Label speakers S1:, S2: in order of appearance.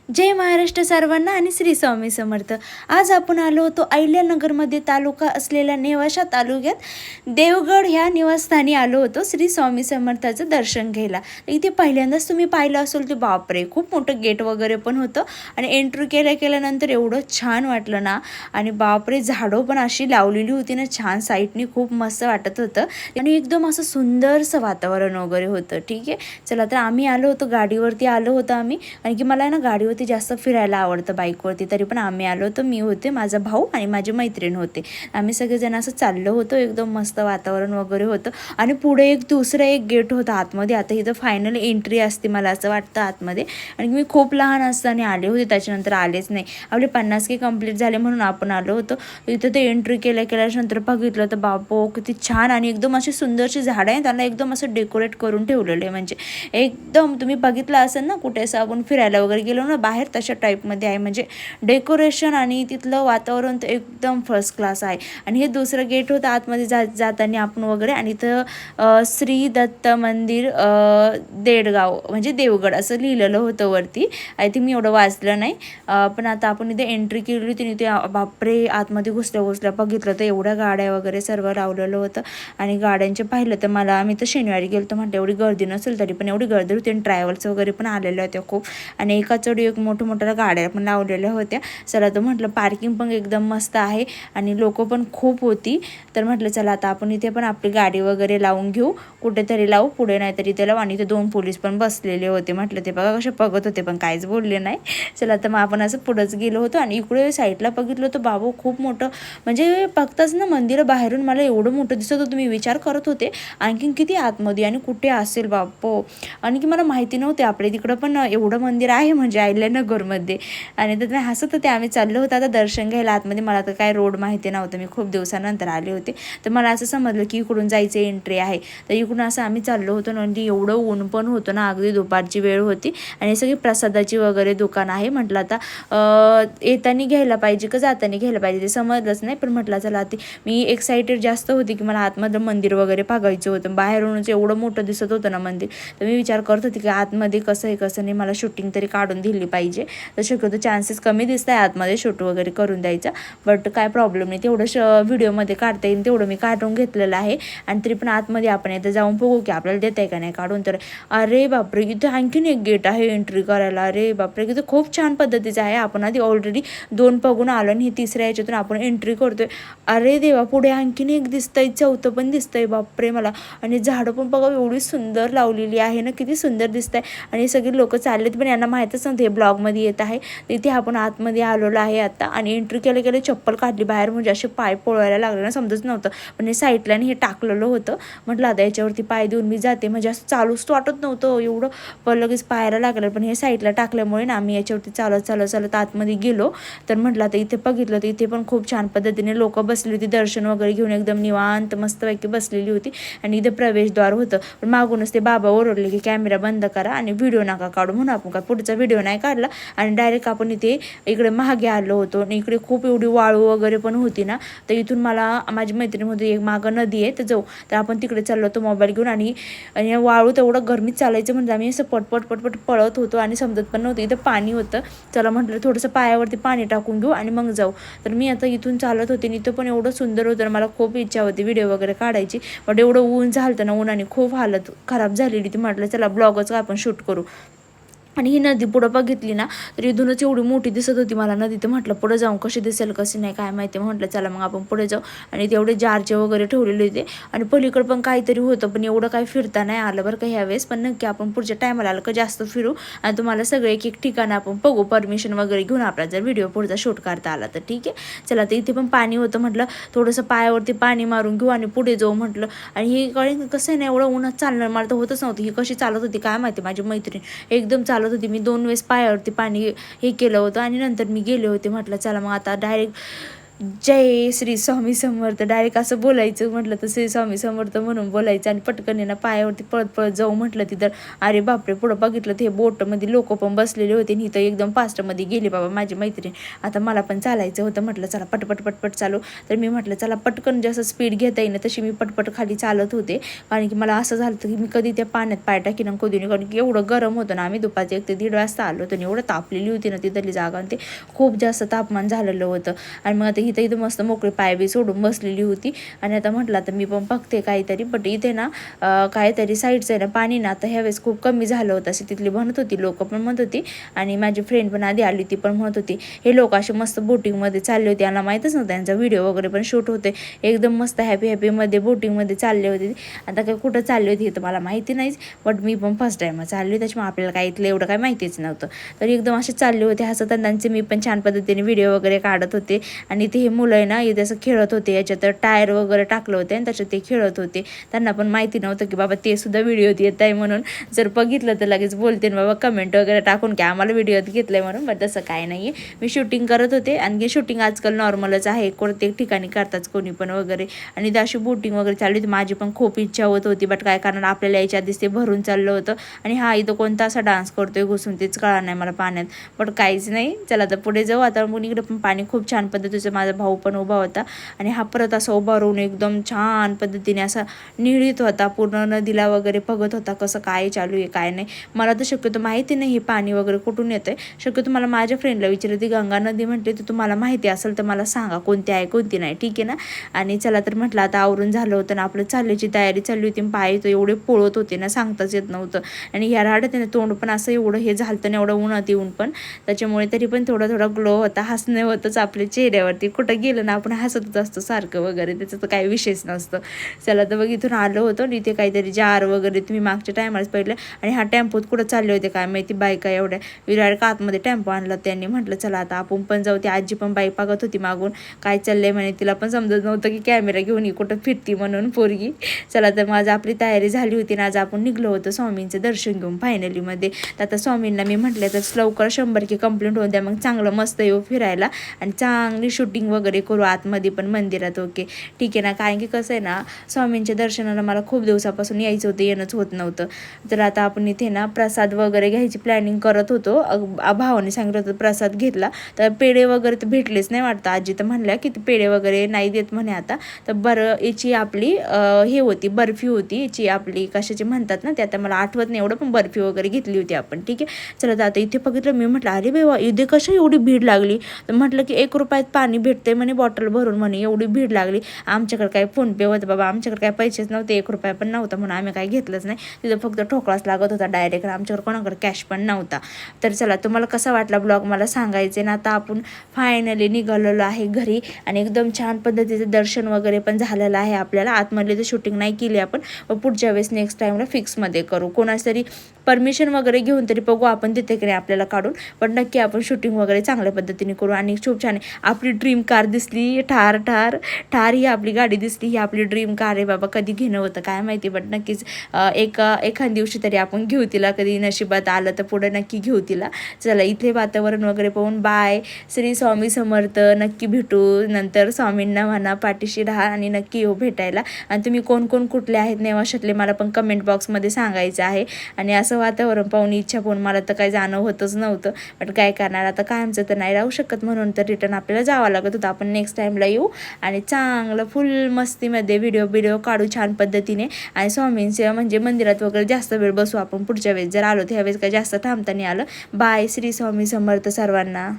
S1: जय महाराष्ट्र सर्वांना आणि श्री स्वामी समर्थ। आज आपण आलो होतो अहिल्यानगरमध्ये तालुका असलेल्या नेवाशा तालुक्यात देवगड ह्या निवासस्थानी आलो होतो श्री स्वामी समर्थाचं दर्शन घ्यायला। इथे पहिल्यांदाच तुम्ही पाहिलं असेल ते बापरे खूप मोठं गेट वगैरे पण होतं आणि एंट्री केल्यानंतर एवढं छान वाटलं ना। आणि बापरे झाडं पण अशी लावलेली होती ना, छान साईडनी खूप मस्त वाटत होतं आणि एकदम असं सुंदरसं वातावरण वगैरे होतं। ठीक आहे, चला तर आम्ही आलो होतो, गाडीवरती आलो होतो आम्ही, आणि की मला ना गाडीवरती जास्त फिरायला आवडतं बाईकवरती। तरी पण आम्ही आलो होतो, मी होते, माझा भाऊ आणि माझी मैत्रीण होते। आम्ही सगळेजण असं चाललो होतो, एकदम मस्त वातावरण वगैरे होतं। आणि पुढे दुसरं एक गेट होतं आतमध्ये। आता इथं फायनल एंट्री असते मला असं वाटतं आतमध्ये, आणि मी खूप लहान असताना आले होते, त्याच्यानंतर आलेच नाही। आपले 50K कंप्लीट झाले म्हणून आपण आलो होतो। इथं ते एंट्री केल्यानंतर बघितलं तर बापो किती छान, आणि एकदम अशी सुंदरशी झाडं आहे, त्यांना एकदम असं डेकोरेट करून ठेवलेलं आहे। म्हणजे एकदम तुम्ही बघितलं असेल ना कुठे असं आपण फिरायला वगैरे गेलो ना बाहेर, तशा टाईपमध्ये आहे। म्हणजे डेकोरेशन आणि तिथलं वातावरण तर एकदम फर्स्ट क्लास आहे। आणि हे दुसरं गेट होतं आतमध्ये जाताना आपण वगैरे, आणि इथं श्री दत्त मंदिर देडगाव म्हणजे देवगड असं लिहिलेलं होतं वरती। आय थिंक मी एवढं वाचलं नाही, पण आता आपण इथे एंट्री केली होती, इथे बापरे आतमध्ये घुसल्या बघितलं तर एवढ्या गाड्या वगैरे सर्व लावलेलं होतं। आणि गाड्यांचे पाहिलं तर आम्ही तर शनिवारी गेलो तर म्हटलं एवढी गर्दी नसेल, तरी पण एवढी गर्दी होती। आणि ट्रॅव्हल्स वगैरे पण आलेल्या होत्या खूप, आणि एका चढी एक मोठ्या गाड्या पण लावलेल्या होत्या। चला तर म्हटलं पार्किंग पण एकदम मस्त आहे आणि लोक पण खूप होती। तर म्हटलं चला आता आपण इथे पण आपली गाडी वगैरे लावून घेऊ, कुठेतरी लावू, पुढे नाही तरी त्याला। आणि ते 2 पोलीस पण बसलेले होते, म्हटलं ते बघा कसे बघत होते पण काहीच बोलले नाही। चला तर मग आपण असं पुढंच गेलो होतो, आणि इकडे साईडला बघितलं होतं बाबू खूप मोठं, म्हणजे बघताच ना मंदिर बाहेरून मला एवढं मोठं दिसत होतं। मी विचार करत होते आणखीन किती आतमध्ये आणि कुठे असेल बापो, आणि की मला माहिती नव्हते आपल्या तिकडं पण एवढं मंदिर आहे म्हणजे अहिल्यानगरमध्ये। आणि तर मी हसत होते, आम्ही चाललो होतो आता दर्शन घ्यायला आतमध्ये। मला तर काय रोड माहिती नव्हतं, मी खूप दिवसानंतर आले होते, तर मला असं समजलं की इकडून जायचं एंट्री आहे। तर इकडून असं आम्ही चाललो होतो, आणि एवढं ऊन पण होतं ना, अगदी दुपारची वेळ होती, आणि सगळी प्रसादाची वगैरे दुकान आहे। म्हटलं आता येताना घ्यायला पाहिजे का जाताना घ्यायला पाहिजे ते समजलंच नाही, पण म्हटलं चला ती मी एक्साइटेड जास्त होती की मला आतमधलं मंदिर वगैरे बघायचं होतं। बाहेरूनच एवढं मोठं दिसत होतं ना मंदिर, तर मी विचार करत होती की आतमध्ये कसं आहे कसं नाही, मला शूटिंग तरी काढून दिली पाहिजे। तर शक्यतो चान्सेस कमी दिसत आहे आतमध्ये शूट वगैरे करून द्यायचा, बट काय प्रॉब्लेम नाही, तेवढं व्हिडिओमध्ये काढता येईल तेवढं मी काढून घेतलेलं आहे। आणि तरी पण आतमध्ये आपण इथं जाऊन बघू की आपल्याला देत आहे का नाही काढून। तर अरे बापरे इथे आणखीन एक गेट आहे एंट्री करायला, अरे बापरे इथं खूप छान पद्धतीचं आहे। आपण आधी ऑलरेडी 2 बघून आलो, आणि हे तिसऱ्या याच्यातून आपण एंट्री करतोय। अरे देवा पुढे आणखीन एक दिसतंय, चौथं पण दिसतंय बापरे मला। आणि झाडं पण बघा एवढी सुंदर लावलेली आहे ना, किती सुंदर दिसतंय। आणि सगळे लोक चाललेत पण यांना माहीतच नव्हते हे ब्लॉगमध्ये येत आहे। तिथे आपण आतमध्ये आलेलो आहे आता, आणि एंट्री केले चप्पल काढली बाहेर, म्हणजे असे पाय पोळवायला लागले ना, समजत नव्हतं। पण हे साईडला हे टाकलेलं होतं, म्हटलं आता याच्यावरती पाय देऊन मी जाते, म्हणजे असं चालूच वाटत नव्हतं एवढं, पण लगेच पायाला लागलं। पण हे साईडला टाकल्यामुळे ना आम्ही याच्यावरती चालत आतमध्ये गेलो। तर म्हटलं आता इथे बघितलं तर इथे पण खूप छान पद्धतीने लोक बसली होती, दर्शन वगैरे घेऊन एकदम निवांत मस्तपैकी बसलेली होती। आणि इथे प्रवेशद्वार होतं, पण मागूनच ते बाबा ओरडले की कॅमेरा बंद करा आणि व्हिडिओ नका काढू, म्हणून आपण काय पुढचा व्हिडिओ नाही काढला। आणि डायरेक्ट आपण इथे इकडे महागे आलो होतो, आणि इकडे खूप एवढी वाळू वगैरे पण होती ना। तर इथून मला माझी मैत्रिणीमध्ये एक मागं नदी आहे, तर जाऊ तर आपण तिकडे चाललो होतो मोबाईल घेऊन। आणि वाळू तेवढं गरमीत चालायचं म्हणजे आम्ही असं पटपट पळत होतो, आणि समजत पण नव्हतं इथं पाणी होतं। चला म्हटलं थोडंसं पायावरती पाणी टाकून घेऊ आणि मग जाऊ। तर मी आता इथून चालत होते, आणि इथं पण एवढं सुंदर होतं, मला खूप इच्छा होती व्हिडिओ वगैरे काढायची, पण एवढं ऊन झालं ना, उन्हाने खूप हालत खराब झालेली ती। म्हटलं चला ब्लॉगच आपण शूट करू। आणि ही नदी पुढं बघितली ना, तर इथूनच एवढी मोठी दिसत होती मला नदी। तर म्हटलं पुढे जाऊन कशी दिसेल कशी नाही काय माहिती, म्हटलं चला मग आपण पुढे जाऊ। आणि तेवढे जारचे वगैरे ठेवलेले होते, आणि पलीकडे पण काहीतरी होतं, पण एवढं काही फिरता नाही आलं बरं का ह्यावेळेस। पण नक्की आपण पुढच्या टायमाला आलं का जास्त फिरू, आणि तुम्हाला सगळे एक ठिकाण आपण बघू, परमिशन वगैरे घेऊन आपला जर व्हिडिओ पुढचा शूट करता आला तर ठीक आहे। चला तर इथे पण पाणी होतं, म्हटलं थोडंसं पायावरती पाणी मारून घेऊ आणि पुढे जाऊ म्हटलं। आणि ही कळे कसं आहे ना, एवढं उन्हात चालणार मला तर होतच नव्हतं। ही कशी चालत होती काय माहिती, माझी मैत्रीण एकदम चालत होती। मी 2 वेळेस पायावरती पाणी हे केलं होतं, आणि नंतर मी गेले होते। म्हटलं चला मग आता डायरेक्ट जय श्री स्वामी समर्थ डायरेक्ट असं बोलायचं म्हटलं तर श्री स्वामी समर्थ म्हणून बोलायचं आणि पटकन ना पायावरती पळत पळत जाऊ म्हटलं तिथं अरे बापरे पुढं बघितलं ते बोटमध्ये लोक पण बसलेले होते आणि इथं एकदम फास्टमध्ये गेली बाबा माझी मैत्रीण. आता मला पण चालायचं होतं म्हटलं चला पटपट पटपट चालू. तर मी म्हटलं चला पटकन जसं स्पीड घेता येईन तशी मी पटपट खाली चालत होते कारण की मला असं झालं होतं की मी कधी त्या पाण्यात पाय टाकीन आणि कधी नाही कारण की एवढं गरम होतं ना. आम्ही दुपारचे 1 ते 1:30 वाजता आलो होतो आणि एवढं तापलेली होती ना तिथली जागा आणि ते खूप जास्त तापमान झालेलं होतं. आणि मग आता इथं मस्त मोकळी पाय बी सोडून बसलेली होती आणि आता म्हटलं आता मी पण बघते काहीतरी. बट इथे ना काहीतरी साईडचं आहे ना पाणी ना आता ह्यावेळेस खूप कमी झालं होतं असे तिथली म्हणत होती, लोक पण म्हणत होती. आणि माझी फ्रेंड पण आधी आली ती पण म्हणत होती हे लोक असे मस्त बोटिंगमध्ये चालले होते. यांना माहीतच नव्हतं त्यांचा व्हिडिओ वगैरे पण शूट होते. एकदम मस्त हॅपीमध्ये बोटिंगमध्ये चालले होते. आता काय कुठं चालले होते हे तर मला माहिती नाहीच. बट मी पण फर्स्ट टाईम चालली त्याच्यामुळे आपल्याला काय इथलं एवढं काय माहितीच नव्हतं. तर एकदम असे चालले होते हसत त्यांचे मी पण छान पद्धतीने व्हिडिओ वगैरे काढत होते. आणि ते हे मुलं आहे ना इथे असं खेळत होते. याच्यात टायर वगैरे टाकलं होते आणि त्याच्यात ते खेळत होते. त्यांना पण माहिती नव्हतं की बाबा ते सुद्धा व्हिडिओत येत आहे म्हणून. जर बघितलं तर लगेच बोलते ना बाबा कमेंट वगैरे टाकून की आम्हाला व्हिडिओत घेतलं आहे म्हणून. बट तसं काय नाही आहे. मी शूटिंग करत होते आणि शूटिंग आजकाल नॉर्मलच आहे. कोणत्याही ठिकाणी करताच कोणी पण वगैरे. आणि ते अशी बोटिंग वगैरे चालली होती. माझी पण खूप इच्छा होत होती बट काय कारण आपल्याला याच्या आधीच ते भरून चाललं होतं. आणि हा इथं कोणता असा डान्स करतोय घुसून तेच कळणार नाही मला पाण्यात. बट काहीच नाही. चला तर पुढे जाऊ. आता इकडे पण पाणी खूप छान पद्धतीचं. माझा भाऊ पण उभा होता आणि हा परत असा उभा राहून एकदम छान पद्धतीने असा निळीत होता. पूर्ण नदीला वगैरे बघत होता कसं काय चालू आहे काय नाही. मला तर शक्यतो माहिती नाही हे पाणी वगैरे कुठून येतं आहे. शक्यतो मला माझ्या फ्रेंडला विचारलं ती गंगा नदी म्हटली तर तुम्हाला माहिती असेल तर मला सांगा कोणती आहे कोणती नाही. ठीक आहे ना. आणि चला तर म्हटलं आता आवरून झालं होतं ना आपलं चालल्याची तयारी चालली होती. पाय तर एवढे पोळत होते ना सांगताच येत नव्हतं. आणि ह्या राड्यात ना तोंड पण असं एवढं हे झालं ना एवढं उन्हात येऊन पण त्याच्यामुळे तरी पण थोडा ग्लो होता. हसणं होतंच आपल्या चेहऱ्यावरती. कुठं गेलं ना आपण हसतच असतो सारखं वगैरे त्याचं तर काही विशेष नसतं. चला तर बघ इथून आलो होतो आणि इथे काहीतरी जार वगैरे तुम्ही मागच्या टायमालाच पाहिलं. आणि हा टेम्पोत कुठं चालले होते काय माहिती बायका एवढ्या विराट आतमध्ये टेम्पो आणला त्यांनी. म्हटलं चला आता आपण पण जाऊ. ती आजी पण बाई बघत होती मागून काय चाललंय म्हणे. तिला पण समजत नव्हतं की कॅमेरा घेऊन ही कुठं फिरती म्हणून पोरगी. चला तर माझं आपली तयारी झाली होती ना. आज आपण निघलो होतो स्वामींचं दर्शन घेऊन फायनलीमध्ये. तर आता स्वामींना मी म्हटलं तर लवकर 100K कंप्लीट होऊन द्या मग चांगलं मस्त येऊ फिरायला आणि चांगली शूटिंग वगैरे करू आतमध्ये पण मंदिरात. ओके ठीक आहे ना. कारण की कसं आहे ना स्वामींच्या दर्शनाला मला खूप दिवसापासून यायचं होतं येणंच होत नव्हतं. तर आता आपण इथे ना प्रसाद वगैरे घ्यायची प्लॅनिंग करत होतो. भावाने सांगितलं होतं प्रसाद घेतला तर पेढे वगैरे तर भेटलेच नाही वाटतं. आजी तर म्हणल्या की ते पेढे वगैरे नाही देत म्हणे आता. तर बरं याची आपली हे होती बर्फी होती याची आपली कशाची म्हणतात ना ते आता मला आठवत नाही एवढं पण बर्फी वगैरे घेतली होती आपण. ठीक आहे चला तर आता इथे बघितलं मी म्हटलं अरे बाबा इथे कशा एवढी भीड लागली. तर म्हटलं की 1 रुपयात पाणी भेटते म्हणे बॉटल भरून म्हणे. एवढी भीड लागली. आमच्याकडे काय फोनपे होतं बाबा आमच्याकडे काय पैसेच नव्हते 1 रुपया पण नव्हता म्हणून आम्ही काय घेतलंच नाही. तिथं फक्त ठोकळाच लागत होता डायरेक्ट. आमच्याकडे कोणाकडे कॅश पण नव्हता. तर चला तुम्हाला कसा वाटला ब्लॉग मला सांगायचे ना. आता आपण फायनली निघालेलो आहे घरी आणि एकदम छान पद्धतीचं दर्शन वगैरे पण झालेलं आहे आपल्याला. आतमधली तर शूटिंग नाही केली आपण पुढच्या वेळेस नेक्स्ट टाईमला फिक्समध्ये करू. कोणाच तरी परमिशन वगैरे घेऊन तरी बघू आपण तिथे की नाही आपल्याला काढून. पण नक्की आपण शूटिंग वगैरे चांगल्या पद्धतीने करू. आणि खूप छान आपली ड्रीम कार दिसली. ठार ही आपली गाडी दिसली. ही आपली ड्रीम कार आहे बाबा. कधी घेणं होतं काय माहिती बट नक्कीच एखाद दिवशी तरी आपण घेऊ तिला. कधी नशिबात आलं तर पुढे नक्की घेऊ तिला. चला इथे वातावरण वगैरे पाहून बाय. श्री स्वामी समर्थ. नक्की भेटू नंतर. स्वामींना म्हणा पाठीशी राहा आणि नक्की येऊ भेटायला. आणि तुम्ही कोण कुठले आहेत नेवाशातले मला पण कमेंट बॉक्समध्ये सांगायचं आहे. आणि असं वातावरण पाहून इच्छा पाहून मला तर काही जाणं होतच नव्हतं. बट काय करणार आता कायमचं तर नाही राहू शकत म्हणून तर रिटर्न आपल्याला जावं लागत होतं. आपण नेक्स्ट टाईमला येऊ आणि चांगलं फुल मस्तीमध्ये व्हिडिओ काढू छान पद्धतीने. आणि स्वामींचे म्हणजे मंदिरात वगैरे जास्त वेळ बसू आपण पुढच्या वेळेस जर आलो त्यावेळेस काही जास्त थांबता नाही आलं. बाय. श्री स्वामी समर्थ सर्वांना.